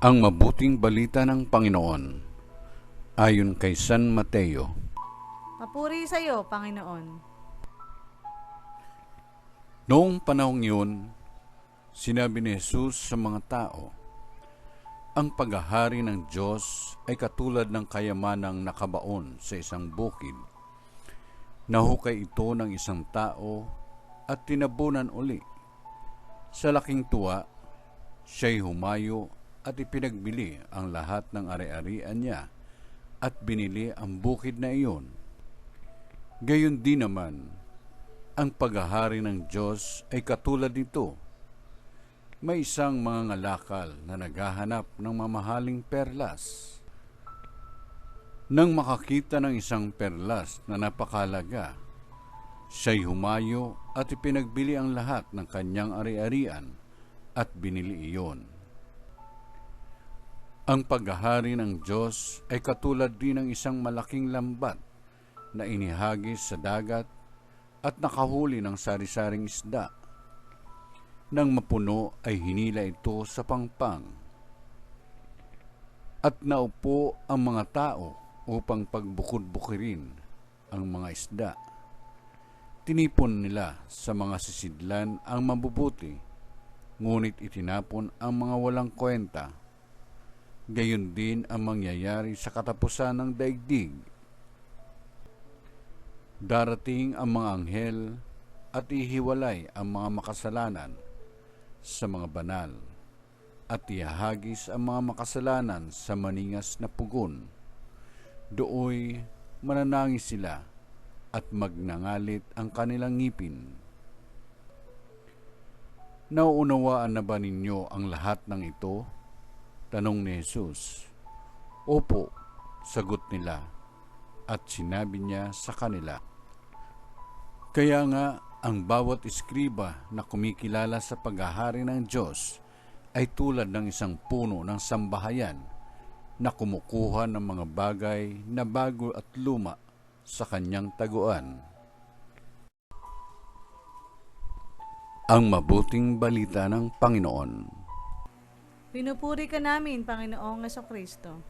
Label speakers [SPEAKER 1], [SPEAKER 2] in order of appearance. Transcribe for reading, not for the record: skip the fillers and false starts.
[SPEAKER 1] Ang mabuting balita ng Panginoon ayon kay San Mateo.
[SPEAKER 2] Papuri sa iyo, Panginoon.
[SPEAKER 1] Noong panahong yun, sinabi ni Jesus sa mga tao, ang paghahari ng Diyos ay katulad ng kayamanang nakabaon sa isang bukid. Nahukay ito ng isang tao at tinabunan uli. Sa laking tuwa, siya'y humayo at ipinagbili ang lahat ng ari-arian niya at binili ang bukid na iyon. Gayon din naman, ang paghahari ng Diyos ay katulad nito. May isang mangangalakal na naghahanap ng mamahaling perlas. Nang makakita ng isang perlas na napakalaga, siya'y humayo at ipinagbili ang lahat ng kanyang ari-arian at binili iyon. Ang paghahari ng Diyos ay katulad din ng isang malaking lambat na inihagis sa dagat at nakahuli ng sari-saring isda. Nang mapuno ay hinila ito sa pangpang. At naupo ang mga tao upang pagbukod-bukirin ang mga isda. Tinipon nila sa mga sisidlan ang mabubuti, ngunit itinapon ang mga walang kwenta. Gayon din ang mangyayari sa katapusan ng daigdig. Darating ang mga anghel at ihiwalay ang mga makasalanan sa mga banal at ihahagis ang mga makasalanan sa maningas na pugon. Dooy mananangis sila at magnangalit ang kanilang ngipin. Nauunawaan na ba ninyo ang lahat ng ito? Tanong ni Jesus. Opo, sagot nila, at sinabi niya sa kanila. Kaya nga, ang bawat iskriba na kumikilala sa paghahari ng Diyos ay tulad ng isang puno ng sambahayan na kumukuha ng mga bagay na bago at luma sa kanyang taguan. Ang mabuting balita ng Panginoon.
[SPEAKER 2] Pinupuri ka namin, Panginoong Jesucristo.